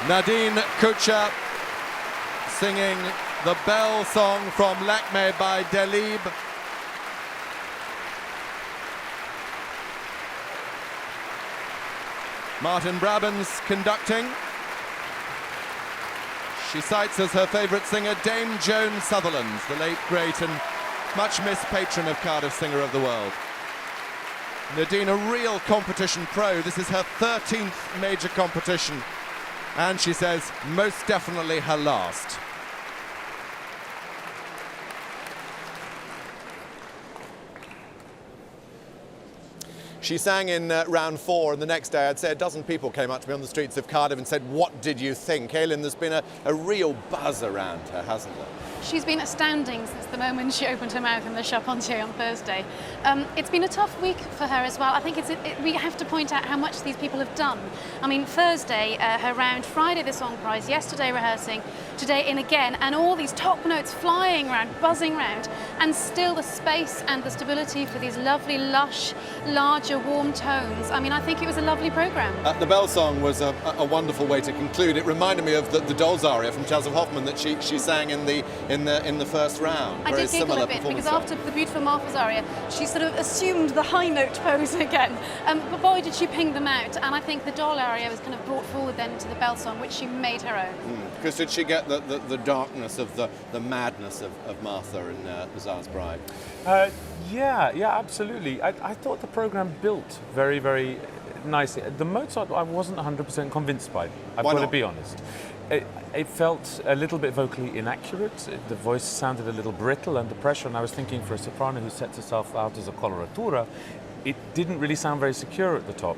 Nadine Kucher singing the Bell song from Lakme by Delib. Martin Brabants conducting. She cites as her favourite singer Dame Joan Sutherland, the late great and much missed patron of Cardiff Singer of the World. Nadine, a real competition pro. This is her 13th major competition, and she says most definitely her last. She sang in round 4, and the next day I'd say a dozen people came up to me on the streets of Cardiff and said, "What did you think?" Aileen, there's been a real buzz around her, hasn't there? She's been astounding since the moment she opened her mouth in the Charpentier on Thursday. It's been a tough week for her as well. I think we have to point out how much these people have done. I mean, Thursday, her round, Friday the song prize, yesterday rehearsing, today in again, and all these top notes flying around, buzzing around, and still the space and the stability for these lovely, lush, larger, warm tones. I mean, I think it was a lovely programme. The Bell song was a wonderful way to conclude. It reminded me of the Dolls aria from Chelsea Hoffman that she sang in the first round. I did giggle a bit because after the beautiful Martha's aria, she sort of assumed the high note pose again. But boy, did she ping them out. And I think the Doll aria was kind of brought forward then to the Bell song, which she made her own. Because did she get the darkness of the madness of Martha in The Tsar's Bride? Yeah, absolutely. I thought the programme built very, very nicely. The Mozart I wasn't 100% convinced by. I've got to be honest. It felt a little bit vocally inaccurate. The voice sounded a little brittle under pressure, and I was thinking for a soprano who sets herself out as a coloratura, it didn't really sound very secure at the top.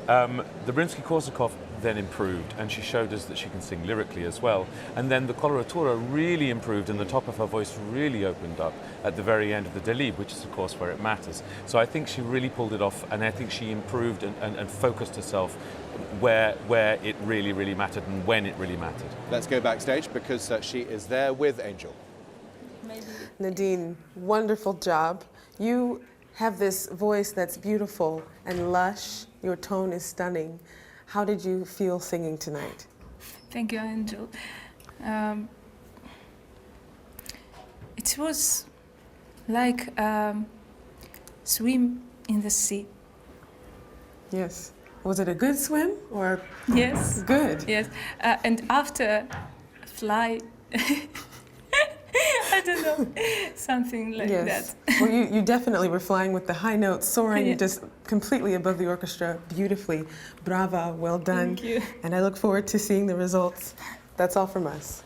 The Rimsky-Korsakov then improved, and she showed us that she can sing lyrically as well. And then the coloratura really improved, and the top of her voice really opened up at the very end of the Delib, which is of course where it matters. So I think she really pulled it off, and I think she improved and focused herself where it really, really mattered and when it really mattered. Let's go backstage because she is there with Angel. Nadine, wonderful job. You have this voice that's beautiful and lush. Your tone is stunning. How did you feel singing tonight? Thank you, Angel. It was like swim in the sea. Yes. Was it a good swim or? Yes. Good. Yes. And after fly, I don't know, something like that. Well, you definitely were flying with the high notes, soaring just completely above the orchestra, beautifully. Brava, well done. Thank you. And I look forward to seeing the results. That's all from us.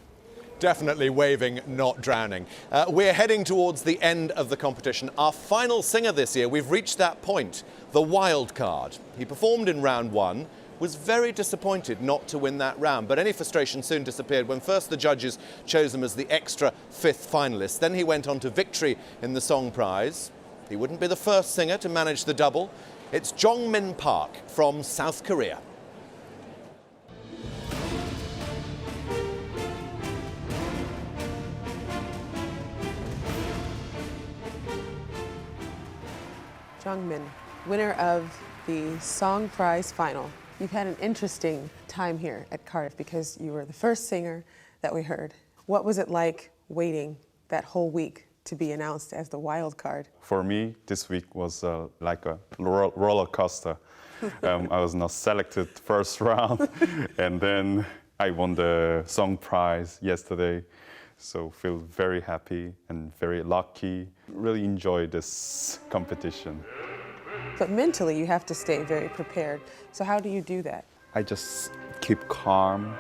Definitely waving, not drowning. We're heading towards the end of the competition. Our final singer this year, we've reached that point, the wild card. He performed in round 1, was very disappointed not to win that round, but any frustration soon disappeared when first the judges chose him as the extra 5th finalist. Then he went on to victory in the song prize. He wouldn't be the first singer to manage the double. It's Jongmin Park from South Korea. Jongmin, winner of the Song Prize final. You've had an interesting time here at Cardiff because you were the first singer that we heard. What was it like waiting that whole week to be announced as the wild card? For me, this week was like a roller coaster. I was not selected first round, and then I won the song prize yesterday. So feel very happy and very lucky. Really enjoy this competition. But mentally, you have to stay very prepared. So how do you do that? I just keep calm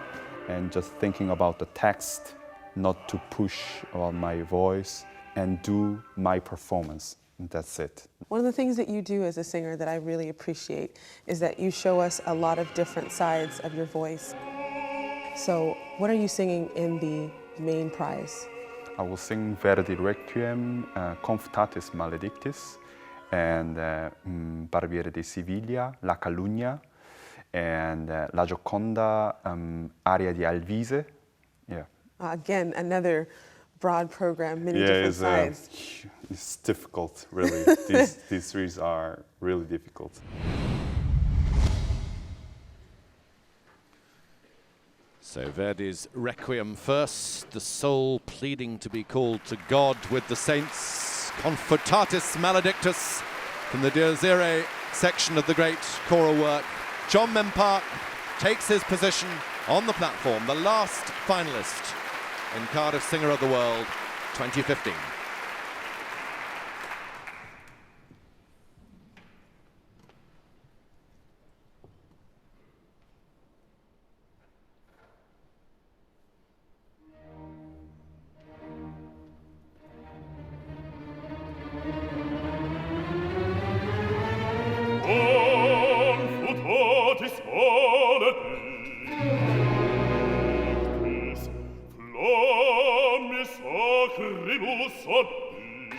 and just thinking about the text, not to push about my voice, and do my performance. And that's it. One of the things that you do as a singer that I really appreciate is that you show us a lot of different sides of your voice. So what are you singing in the main prize? I will sing Verdi Requiem, Confutatis Maledictis, and Barbiere di Siviglia, La Calunnia, and La Gioconda, Aria di Alvise. Yeah. Again, another broad program, many different sides. It's difficult, really. These three are really difficult. So Verdi's Requiem first, the soul pleading to be called to God with the saints, Confutatis Maledictus, from the Dies Irae section of the great choral work. John Mempark takes his position on the platform, the last finalist in Cardiff Singer of the World 2015. Confutatis maledictis, flammis acribus addictis.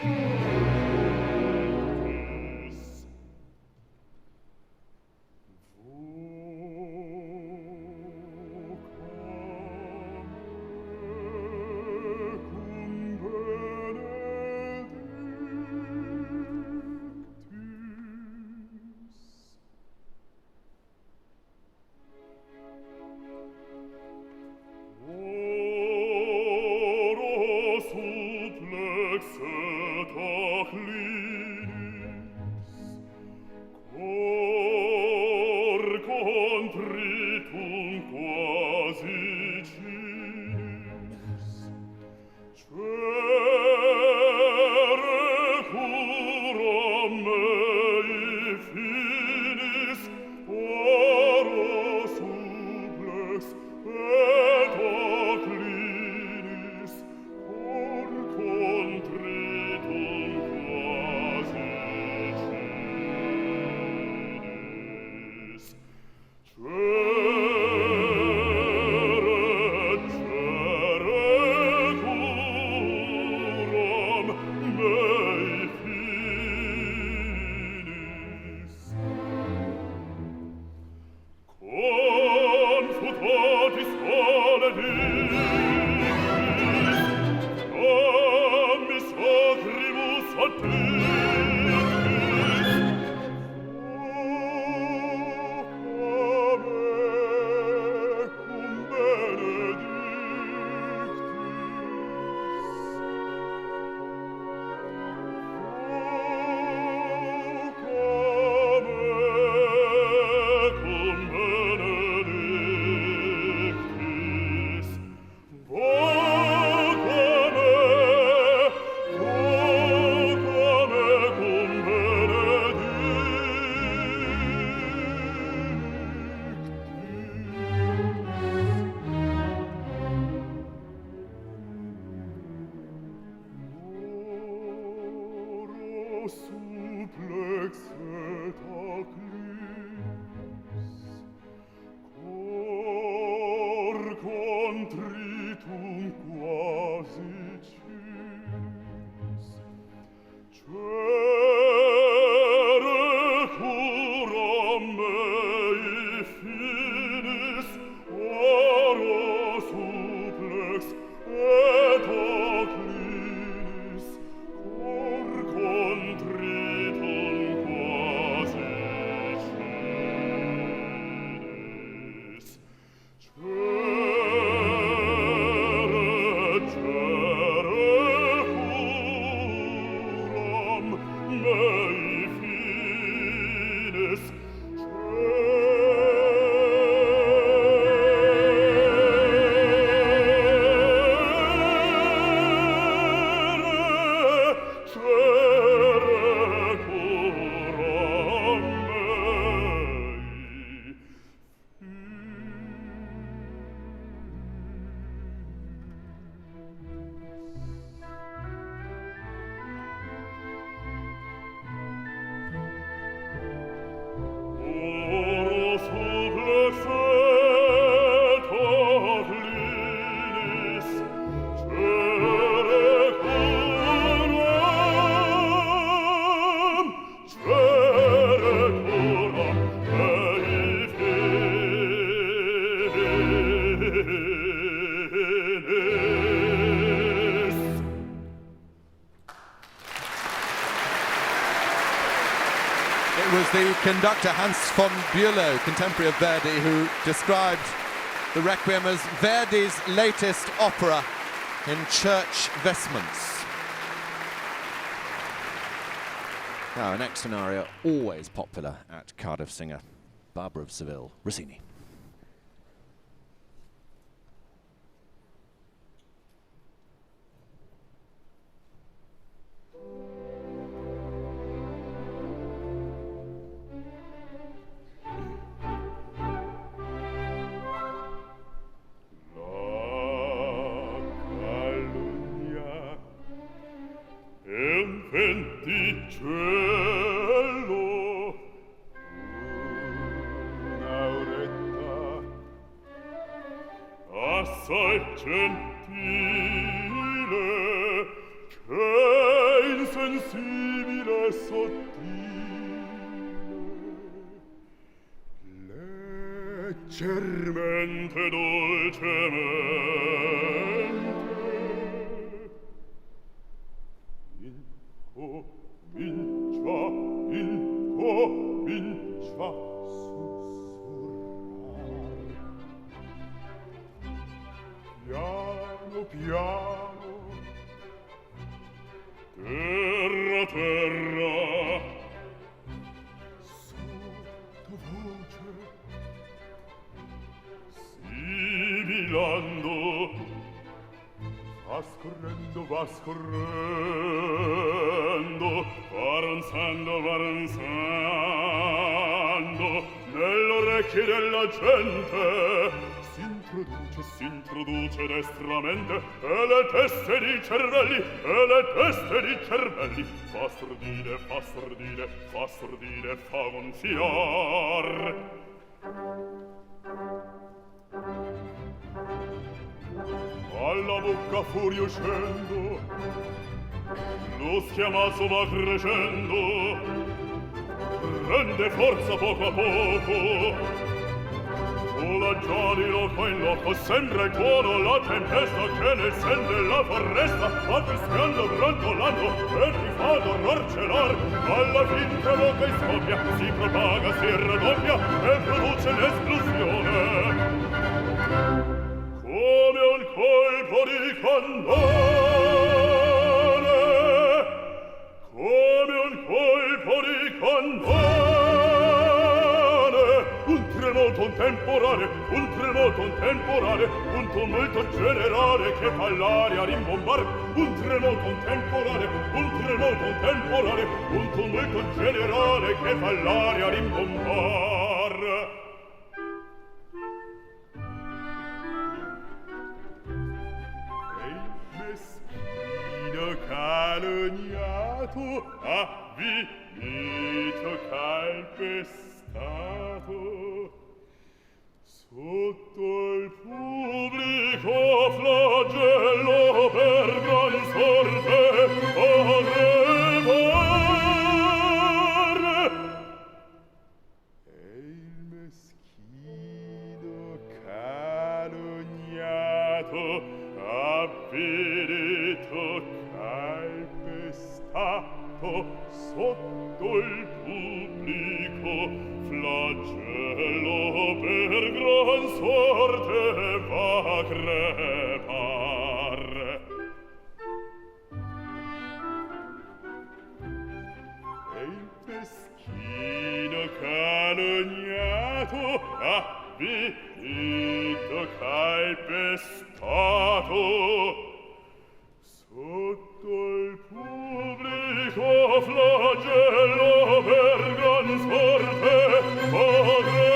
Supplex et acclinis, cor contritum quasi cinis, cere curam mei finis, oro supplex et acclinis, cor contritum quasi cinis, cere curam mei finis, It was the conductor Hans von Bülow, contemporary of Verdi, who described The Requiem is Verdi's latest opera in church vestments. Now, an next scenario always popular at Cardiff singer Barbara of Seville, Rossini. Venticello, un'auretta assai gentile, che insensibile e sottile, leggermente, dolcemente, incomincia sussurrar. Piano, piano, terra, terra, sottovoce, sibilando, va scorrendo, avanzando, nelle orecchie della gente, s'introduce destramente, e le teste di cervelli, fa stordire, fa gonfiar. Alla bocca furioscendo, lo schiamazzo va crescendo, prende forza poco a poco, vola già di loco in loco, sembra il tuono la tempesta che nel sen della foresta va fischiando, brontolando e ti fa d'orror celar. Alla fin che loca e scoppia, si propaga, si raddoppia e produce l'esplosione come un colpo di cannone, come un colpo di cannone, un tremoto, un temporale, un tumulto generale che fa l'aria rimbombar, un tremoto, un temporale, un tumulto generale che fa l'aria rimbombar. Calunniato, avvilito, calpestato, sotto il pubblico flagello per gran sorte arrevar. E il meschino calunniato, avvilito, calpestato, sotto il pubblico flagello per gran sorte va a crepar. E il meschino calunniato, avvilito, calpestato, sotto il pubblico flagello per gran sorte va a crepar.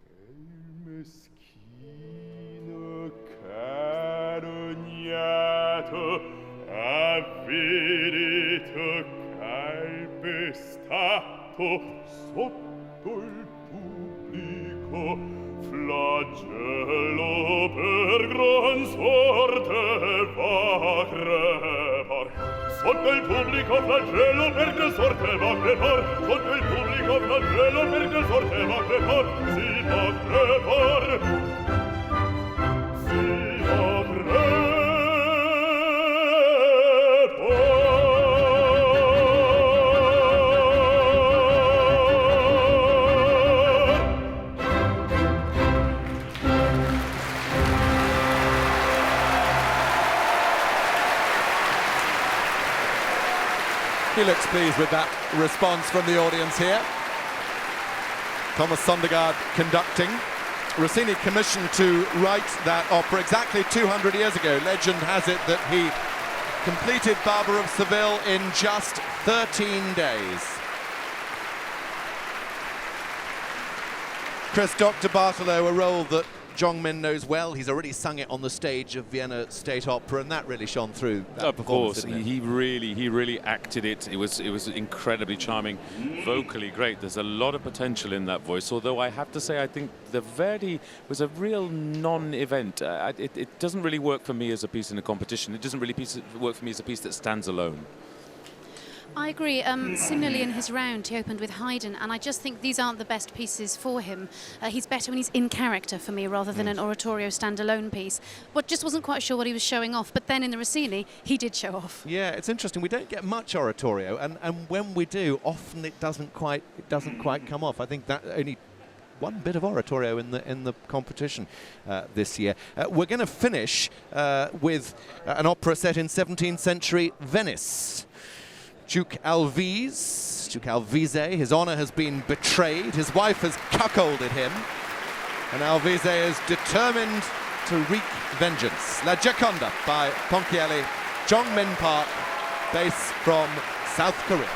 E il meschino calunniato, avvilito, calpestato, sotto il pubblico flagello per gran sorte va a crepar. Sotto il pubblico flagello per gran sorte va a crepar. Sotto il pubblico flagello per gran sorte va a crepar. Si va a crepar. Si va a crepar. he looks pleased with that response from the audience here. Thomas Sondergaard conducting. Rossini commissioned to write that opera exactly 200 years ago. Legend has it that he completed Barber of Seville in just 13 days. Chris, Dr. Bartolo, a role that Jong-min knows well. He's already sung it on the stage of Vienna State Opera, and that really shone through. Of course, he really acted it. It was incredibly charming, vocally great. There's a lot of potential in that voice. Although I have to say, I think the Verdi was a real non-event. It doesn't really work for me as a piece in a competition. It doesn't really work for me as a piece that stands alone. I agree. Similarly, in his round, he opened with Haydn, and I just think these aren't the best pieces for him. He's better when he's in character for me, rather than an oratorio standalone piece. But just wasn't quite sure what he was showing off. But then in the Rossini, he did show off. Yeah, it's interesting. We don't get much oratorio, and when we do, often it doesn't quite come off. I think that only one bit of oratorio in the competition this year. We're going to finish with an opera set in 17th century Venice. Duke Alvise, his honor has been betrayed, his wife has cuckolded him, and Alvise is determined to wreak vengeance. La Gioconda by Ponchielli, Jong-min Park, bass from South Korea.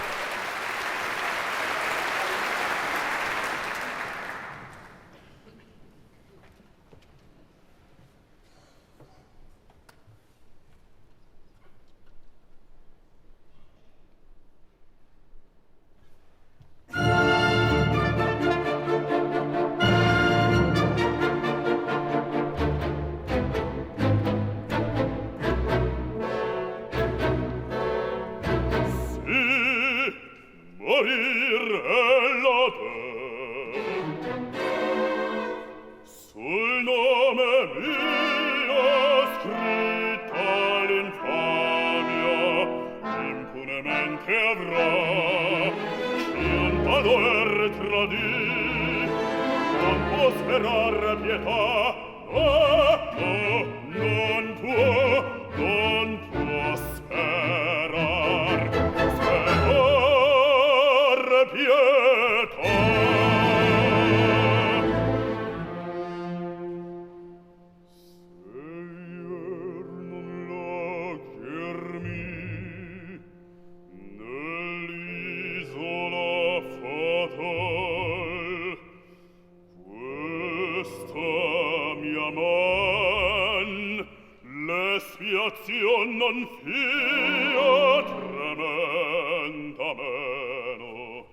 non fia tremenda meno.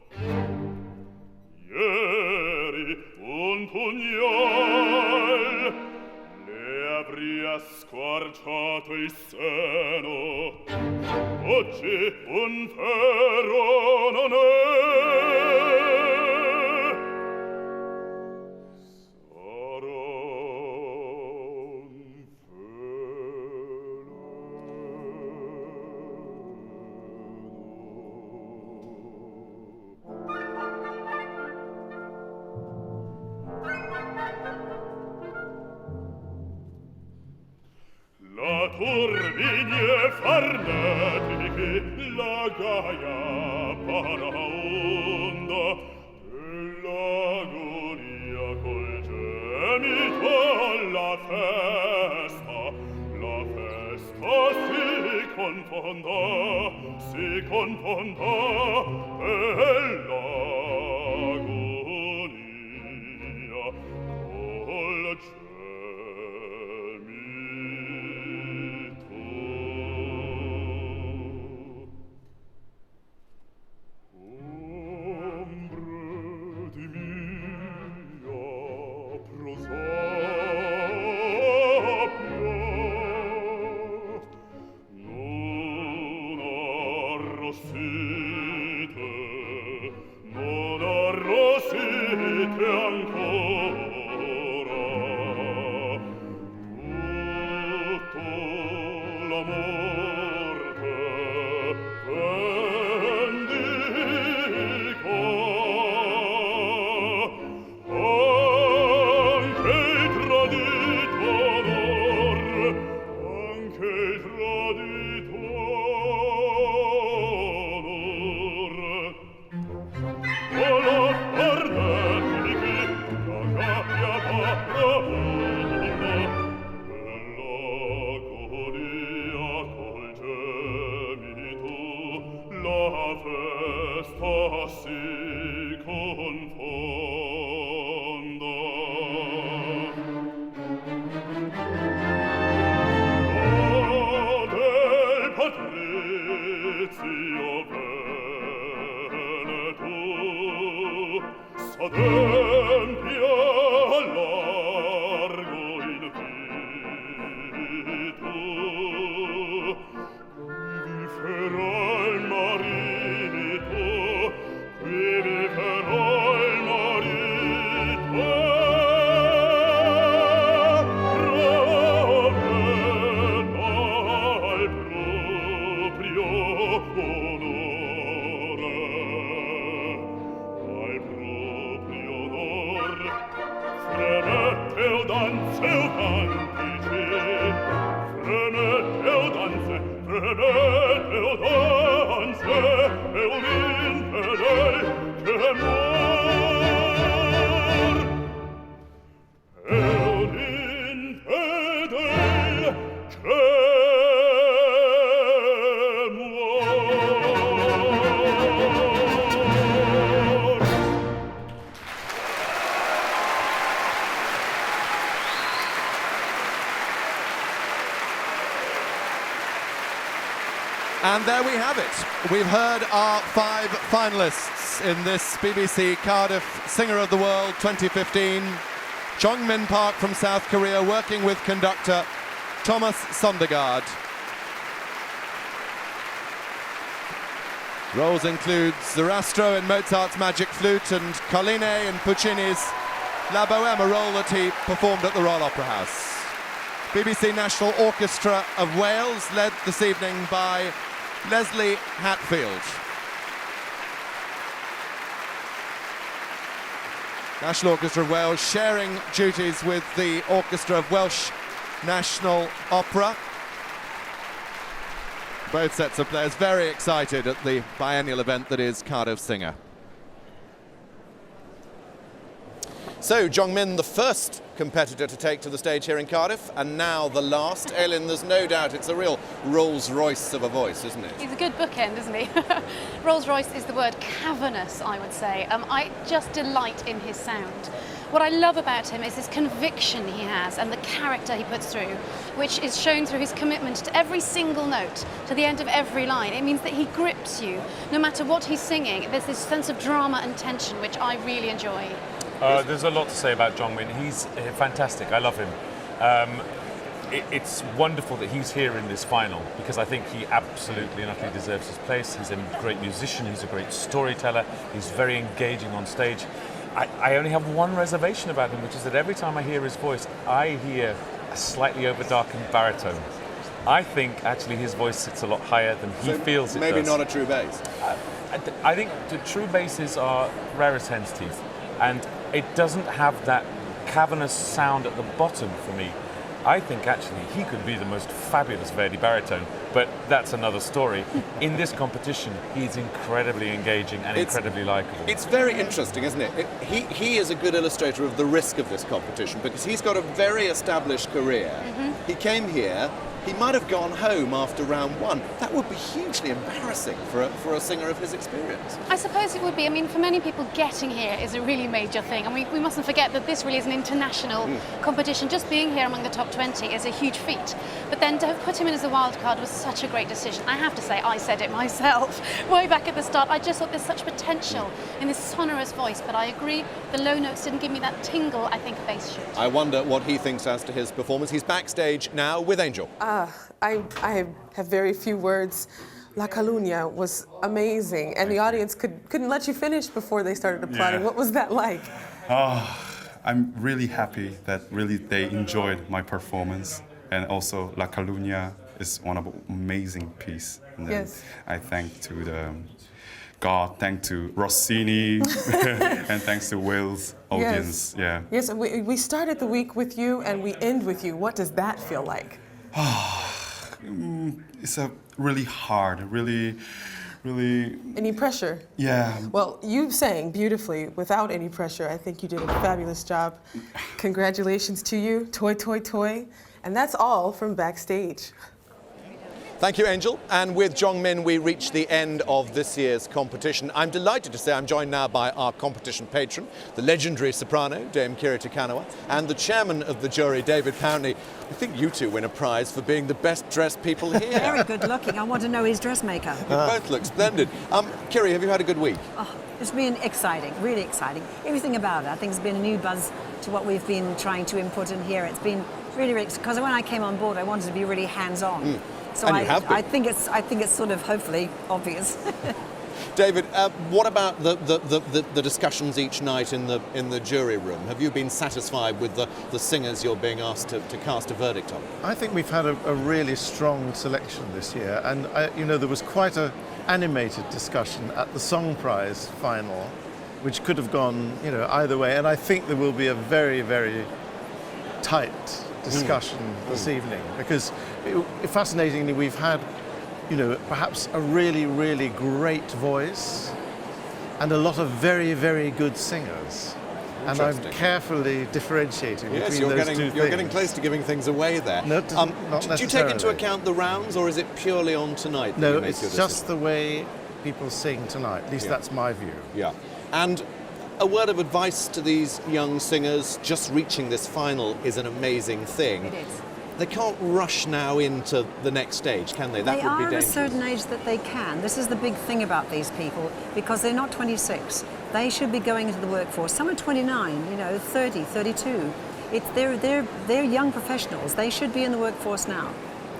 Ieri un pugnal le avria squarciato il seno. Oggi un ferro non è. La turbinie farnetiche, la gaia paraonda, e l'agonia col gemito alla festa si confonda, e l'agonia col gemito. restasi confonda. O del patrizio veneto, s'adempia largo in vito, viverà il marito, qui viverà il marito, provveda al proprio onore, al proprio onor, fremette o danze o cantici, fremette o danze, fremette o danze, e un infedel che muor, e un infedel che muor. And there we have it. We've heard our 5 finalists in this BBC Cardiff Singer of the World 2015. Jongmin Park from South Korea, working with conductor Thomas Sondergaard. Roles include Zarastro in Mozart's Magic Flute and Colline in Puccini's La Bohème, a role that he performed at the Royal Opera House. BBC National Orchestra of Wales, led this evening by Leslie Hatfield. National Orchestra of Wales sharing duties with the Orchestra of Welsh National Opera. Both sets of players very excited at the biennial event that is Cardiff Singer. So, Jongmin, the first competitor to take to the stage here in Cardiff, and now the last. Elin, there's no doubt it's a real Rolls-Royce of a voice, isn't it? He's a good bookend, isn't he? Rolls-Royce is the word, cavernous, I would say. I just delight in his sound. What I love about him is his conviction he has and the character he puts through, which is shown through his commitment to every single note, to the end of every line. It means that he grips you. No matter what he's singing, there's this sense of drama and tension, which I really enjoy. There's a lot to say about Jongmin. He's fantastic. I love him. It's wonderful that he's here in this final because I think he absolutely and utterly deserves his place. He's a great musician. He's a great storyteller. He's very engaging on stage. I only have one reservation about him, which is that every time I hear his voice, I hear a slightly overdarkened baritone. I think actually his voice sits a lot higher than he feels it maybe does. not a true bass. I think the true basses are rare as hen's teeth, and it doesn't have that cavernous sound at the bottom for me. I think actually he could be the most fabulous Verdi baritone, but that's another story. In this competition, he's incredibly engaging and incredibly likeable. It's very interesting, isn't it? He is a good illustrator of the risk of this competition because he's got a very established career. Mm-hmm. He came here. He might have gone home after round 1. That would be hugely embarrassing for a singer of his experience. I suppose it would be. I mean, for many people, getting here is a really major thing. And we mustn't forget that this really is an international competition. Just being here among the top 20 is a huge feat. But then to have put him in as a wild card was such a great decision. I have to say, I said it myself way back at the start. I just thought there's such potential in this sonorous voice. But I agree, the low notes didn't give me that tingle I think a bass should. I wonder what he thinks as to his performance. He's backstage now with Angel. I have very few words. La Calunia was amazing, and the audience couldn't let you finish before they started applauding. Yeah. What was that like? I'm really happy that really they enjoyed my performance, and also La Calunia is one of an amazing piece. And then Yes. I thank to the God, thanks to Rossini, and thanks to Wales audience. Yes. Yeah. Yes, and we started the week with you, and we end with you. What does that feel like? It's a really hard, really. Any pressure? Yeah. Well, you sang beautifully without any pressure. I think you did a fabulous job. Congratulations to you, toi toi toi. And that's all from backstage. Thank you, Angel. And with Jongmin, we reach the end of this year's competition. I'm delighted to say I'm joined now by our competition patron, the legendary soprano, Dame Kiri Takanawa, and the chairman of the jury, David Pountney. I think you two win a prize for being the best dressed people here. Very good looking. I want to know his dressmaker. You both look splendid. Kiri, have you had a good week? Oh, it's been exciting, really exciting. Everything about it. I think it's been a new buzz to what we've been trying to input in here. It's been really, because when I came on board, I wanted to be really hands-on. So and you have been. I think it's sort of hopefully obvious. David, what about the discussions each night in the jury room? Have you been satisfied with the singers you're being asked to cast a verdict on? I think we've had a really strong selection this year, and there was quite an animated discussion at the Song Prize final, which could have gone either way, and I think there will be a very, very tight discussion this evening, because fascinatingly we've had perhaps a really, really great voice and a lot of very, very good singers. And I'm carefully differentiating between those two things. You're getting close to giving things away there. No, not necessarily. Do you take into account the rounds, or is it purely on tonight? No, it's just the way people sing tonight. At least that's my view. Yeah. And a word of advice to these young singers: just reaching this final is an amazing thing. It is. They can't rush now into the next stage, can they? That they would be are dangerous. at a certain age that they can. This is the big thing about these people, because they're not 26. They should be going into the workforce. Some are 29, 30, 32. They're young professionals. They should be in the workforce now.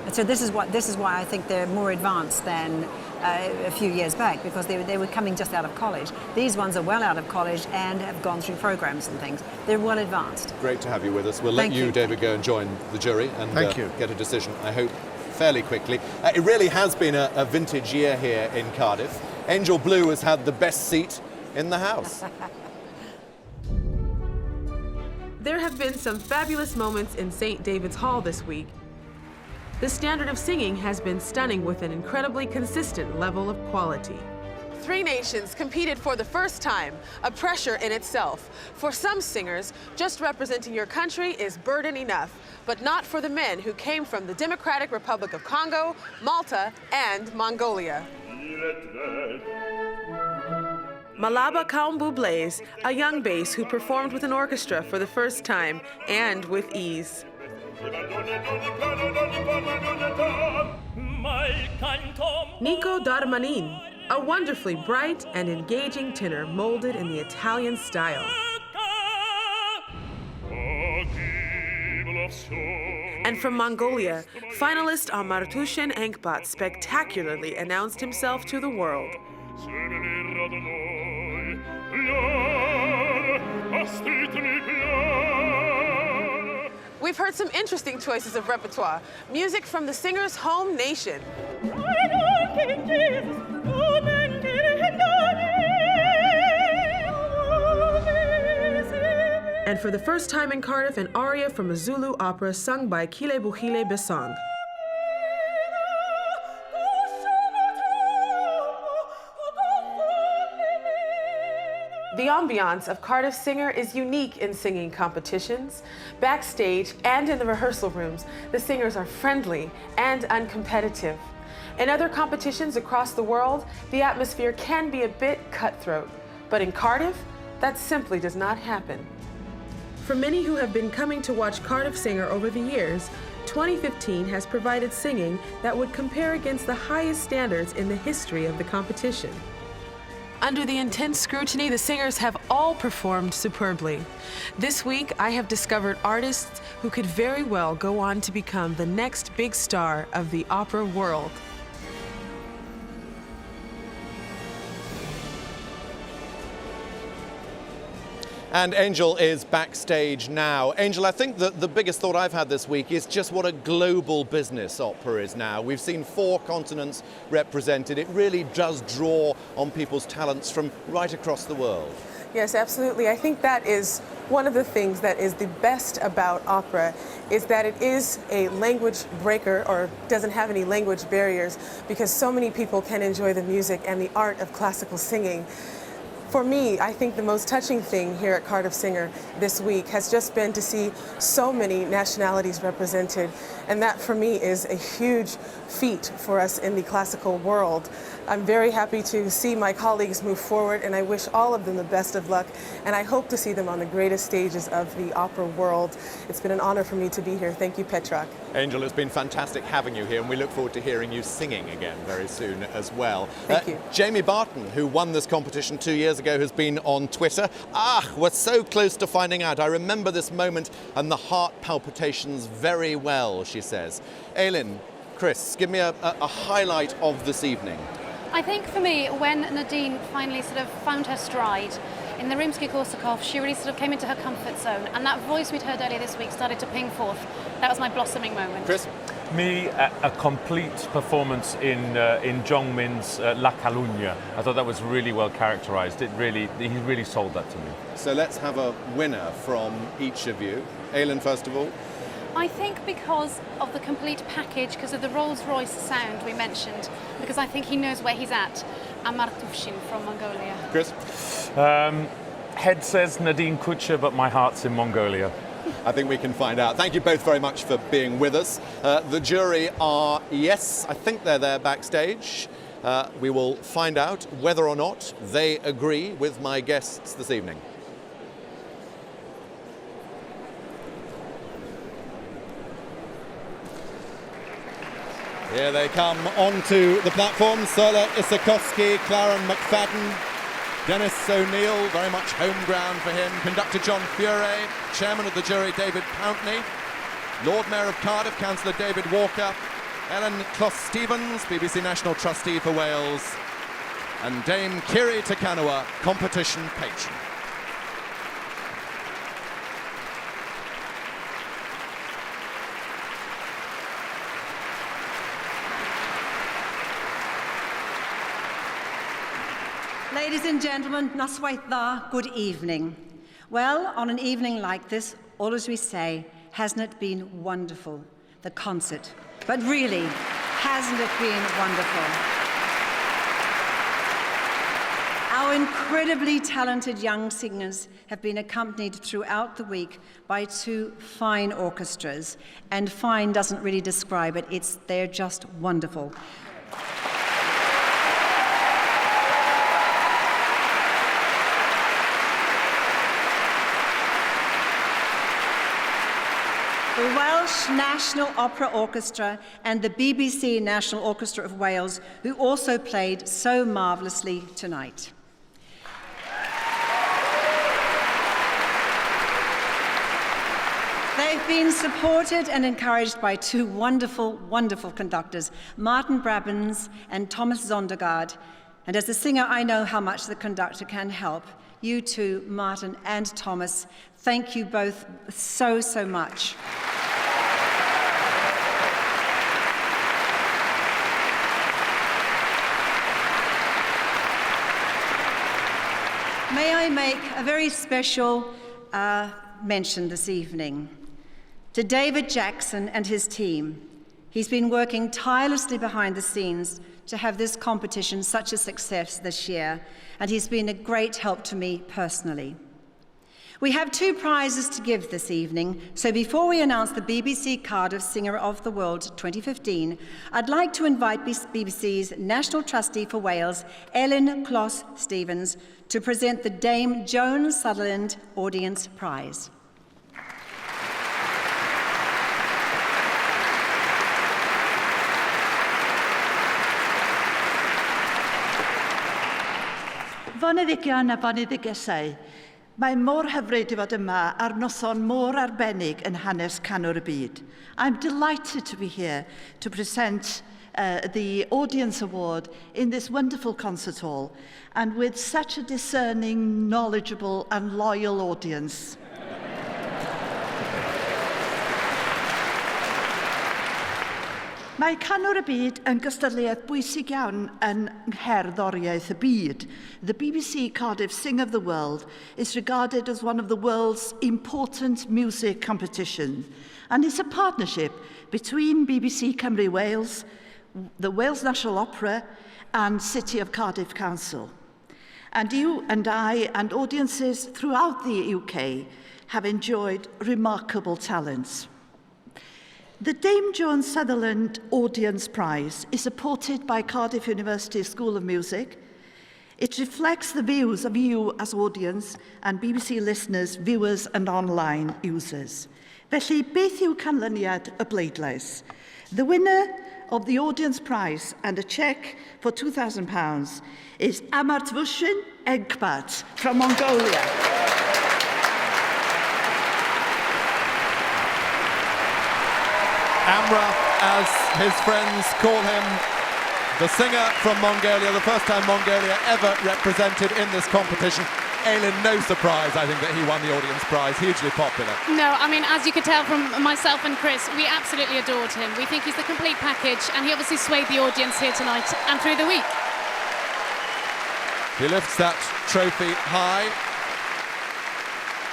And so this is why I think they're more advanced than a few years back, because they were coming just out of college. These ones are well out of college and have gone through programs and things. They're well advanced. Great to have you with us. We'll let you, David, go and join the jury and get a decision, I hope, fairly quickly. It really has been a vintage year here in Cardiff. Angel Blue has had the best seat in the house. There have been some fabulous moments in St. David's Hall this week. The standard of singing has been stunning, with an incredibly consistent level of quality. 3 nations competed for the first time, a pressure in itself. For some singers, just representing your country is burden enough, but not for the men who came from the Democratic Republic of Congo, Malta, and Mongolia. Malaba Kaumbu Blaze, a young bass who performed with an orchestra for the first time, and with ease. Nico Darmanin, a wonderfully bright and engaging tenor molded in the Italian style. And from Mongolia, finalist Amartushen Enkbat spectacularly announced himself to the world. We've heard some interesting choices of repertoire, music from the singer's home nation. And for the first time in Cardiff, an aria from a Zulu opera sung by Kilebuhile Besang. The ambiance of Cardiff Singer is unique in singing competitions. Backstage and in the rehearsal rooms, the singers are friendly and uncompetitive. In other competitions across the world, the atmosphere can be a bit cutthroat. But in Cardiff, that simply does not happen. For many who have been coming to watch Cardiff Singer over the years, 2015 has provided singing that would compare against the highest standards in the history of the competition. Under the intense scrutiny, the singers have all performed superbly. This week, I have discovered artists who could very well go on to become the next big star of the opera world. And Angel is backstage now. Angel, I think that the biggest thought I've had this week is just what a global business opera is now. We've seen 4 continents represented. It really does draw on people's talents from right across the world. Yes, absolutely. I think that is one of the things that is the best about opera, is that it is a language breaker, or doesn't have any language barriers, because so many people can enjoy the music and the art of classical singing For me, I think the most touching thing here at Cardiff Singer this week has just been to see so many nationalities represented, and that for me is a huge feat for us in the classical world. I'm very happy to see my colleagues move forward, and I wish all of them the best of luck, and I hope to see them on the greatest stages of the opera world. It's been an honor for me to be here. Thank you, Petrak. Angel, it's been fantastic having you here, and we look forward to hearing you singing again very soon as well. Thank you. Jamie Barton, who won this competition 2 years ago, has been on Twitter. We're so close to finding out. I remember this moment and the heart palpitations very well, she says. Aileen, Chris, give me a highlight of this evening. I think for me, when Nadine finally sort of found her stride in the Rimsky-Korsakov, she really sort of came into her comfort zone, and that voice we'd heard earlier this week started to ping forth. That was my blossoming moment. Chris? Me, a complete performance in Jongmin's La Calugna. I thought that was really well characterized. He really sold that to me. So let's have a winner from each of you. Aileen, first of all. I think because of the complete package, because of the Rolls-Royce sound we mentioned, because I think he knows where he's at, Amar Tufshin from Mongolia. Chris? Head says Nadine Kutcher, but my heart's in Mongolia. I think we can find out. Thank you both very much for being with us. The jury are, yes, I think they're there backstage. We will find out whether or not they agree with my guests this evening. Here they come onto the platform. Serla Isakowski, Claren McFadden, Dennis O'Neill, very much home ground for him. Conductor John Fure, Chairman of the jury David Pountney, Lord Mayor of Cardiff, Councillor David Walker, Ellen Closs-Stevens, BBC National Trustee for Wales, and Dame Kiri Takanawa, competition patron. Ladies and gentlemen, Noswaith Dda, good evening. Well, on an evening like this, all as we say, hasn't it been wonderful, the concert? But really, hasn't it been wonderful? Our incredibly talented young singers have been accompanied throughout the week by two fine orchestras, and fine doesn't really describe it, they're just wonderful. The Welsh National Opera Orchestra and the BBC National Orchestra of Wales, who also played so marvellously tonight. They've been supported and encouraged by two wonderful, wonderful conductors, Martin Brabbins and Thomas Zondergaard. And as a singer, I know how much the conductor can help. You two, Martin and Thomas, thank you both so, so much. May I make a very special mention this evening to David Jackson and his team. He's been working tirelessly behind the scenes to have this competition such a success this year, and he's been a great help to me personally. We have two prizes to give this evening, so before we announce the BBC Cardiff Singer of the World 2015, I'd like to invite BBC's National Trustee for Wales, Ellen Closs-Stevens, to present the Dame Joan Sutherland Audience Prize. Boneddigion a boneddigesau. Mae mor hyfryd i fod yma ar noson mor arbennig yn hanes canwr y byd. I'm delighted to be here to present the Audience Award in this wonderful concert hall and with such a discerning, knowledgeable and loyal audience. Mae canwr y byd yn gystadleuaeth bwysig iawn yn ngherddoriaeth y byd. The BBC Cardiff Sing of the World is regarded as one of the world's important music competitions, and it's a partnership between BBC Cymru Wales, the Wales National Opera and City of Cardiff Council. And you and I and audiences throughout the UK have enjoyed remarkable talents. The Dame Joan Sutherland Audience Prize is supported by Cardiff University School of Music. It reflects the views of you as audience and BBC listeners, viewers and online users. Felly, beth yw canlyniad y bleidlais? The winner of the Audience Prize and a cheque for £2,000 is Amartvushyn Egbat from Mongolia. Amra, as his friends call him, the singer from Mongolia, the first time Mongolia ever represented in this competition. Aileen, no surprise, I think, that he won the audience prize, hugely popular. No, I mean, as you could tell from myself and Chris, we absolutely adored him. We think he's the complete package, and he obviously swayed the audience here tonight and through the week. He lifts that trophy high.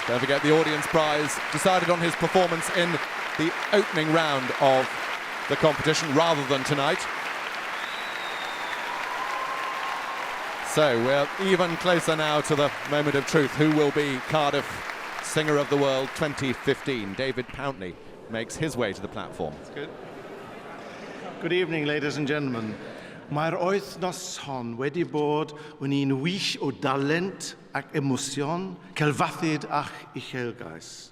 Don't forget the audience prize decided on his performance in the opening round of the competition rather than tonight. So we're even closer now to the moment of truth. Who will be Cardiff Singer of the World 2015? David Pountney makes his way to the platform. That's good. Good evening, ladies and gentlemen. Mae'r wythnos hon wedi bod yn un wych o dalent ac emosiwn, celfathyd a'ch uchelgais.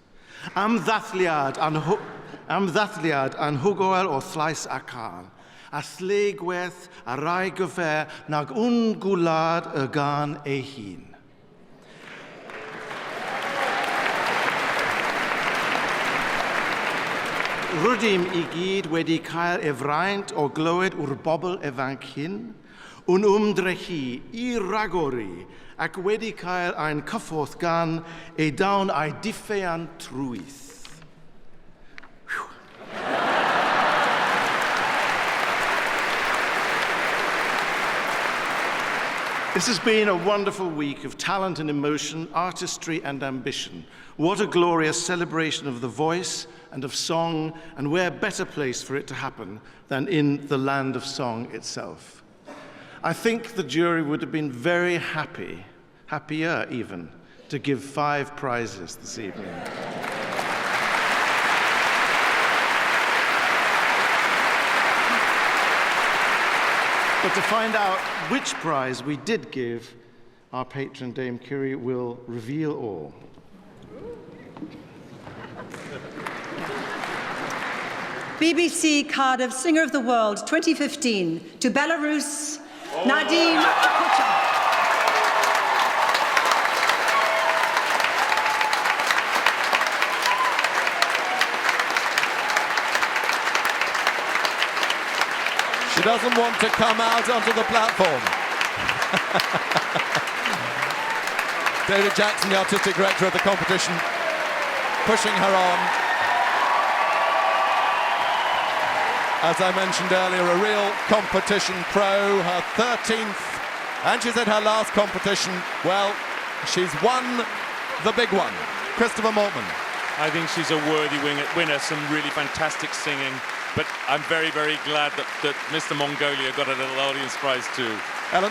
Am ddathliad anhygoel o Llais a Can, a lle gwerth a rai gyfer nag gwlad y gan ei hun. Rydym I gyd wedi cael efraint o glywed o'r bobl ifanc hyn, yn ymdrechu I ragori ac wedi cael ein cyffordd gan ei dawn a'i diffean trwyth. This has been a wonderful week of talent and emotion, artistry and ambition. What a glorious celebration of the voice and of song, and where better place for it to happen than in the land of song itself. I think the jury would have been very happy, happier even, to give 5 prizes this evening. But to find out which prize we did give, our patron Dame Curie will reveal all. BBC Cardiff Singer of the World 2015 to Belarus, Nadine Kucher. She doesn't want to come out onto the platform. David Jackson, the artistic director of the competition, pushing her on. As I mentioned earlier, a real competition pro, her 13th, and she's at her last competition. Well, she's won the big one. Christopher Maltman. I think she's a worthy winner, some really fantastic singing, but I'm very, very glad that Mr. Mongolia got a little audience prize too. Ellen?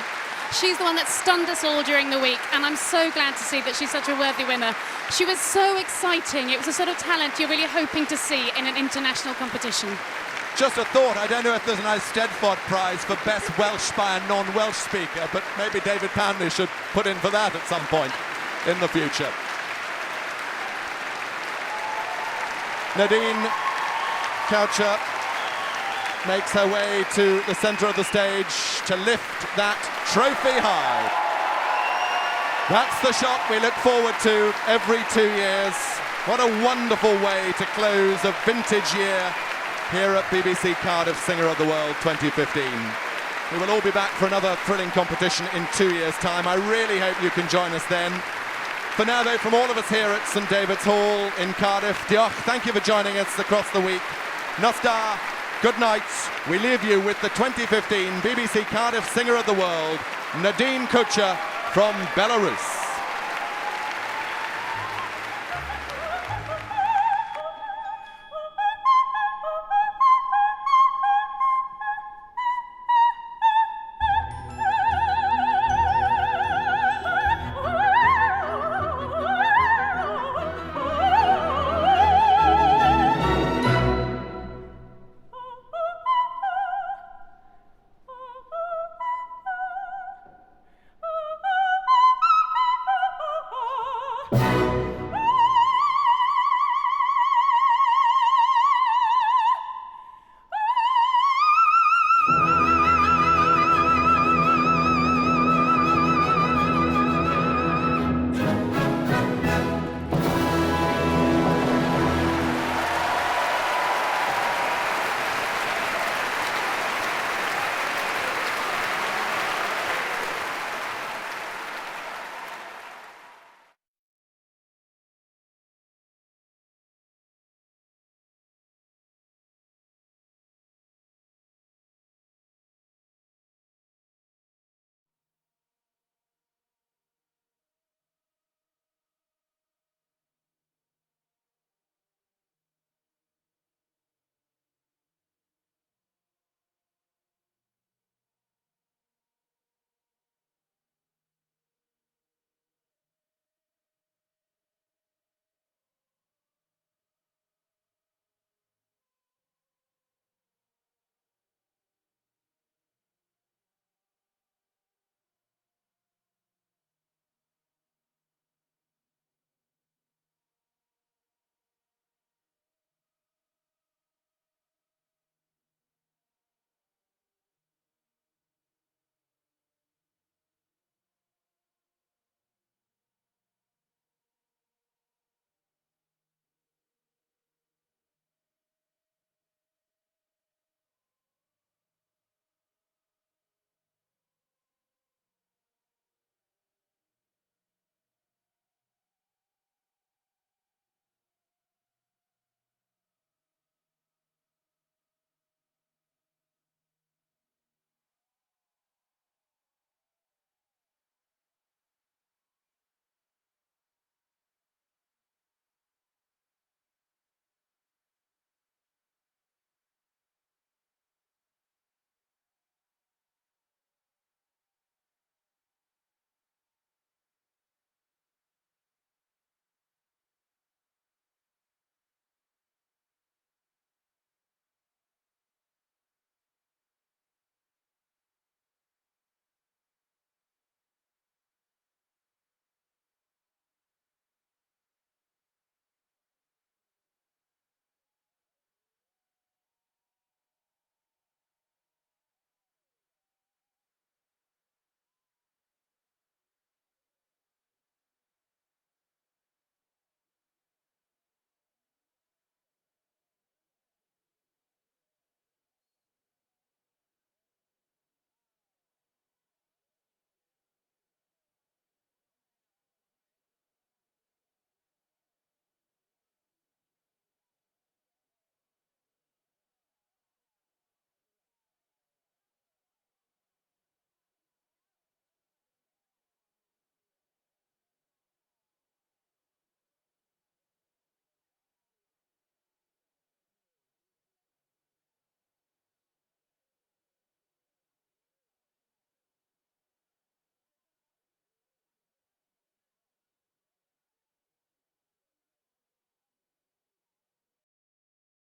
She's the one that stunned us all during the week, and I'm so glad to see that she's such a worthy winner. She was so exciting. It was the sort of talent you're really hoping to see in an international competition. Just a thought, I don't know if there's an Eisteddfod prize for best Welsh by a non-Welsh speaker, but maybe David Pountney should put in for that at some point in the future. Nadine Kucher makes her way to the centre of the stage to lift that trophy high. That's the shot we look forward to every 2 years. What a wonderful way to close a vintage year here at BBC Cardiff Singer of the World 2015. We will all be back for another thrilling competition in 2 years' time. I really hope you can join us then. For now, though, from all of us here at St David's Hall in Cardiff, diolch, thank you for joining us across the week. Nostar, good night. We leave you with the 2015 BBC Cardiff Singer of the World, Nadine Kucher from Belarus.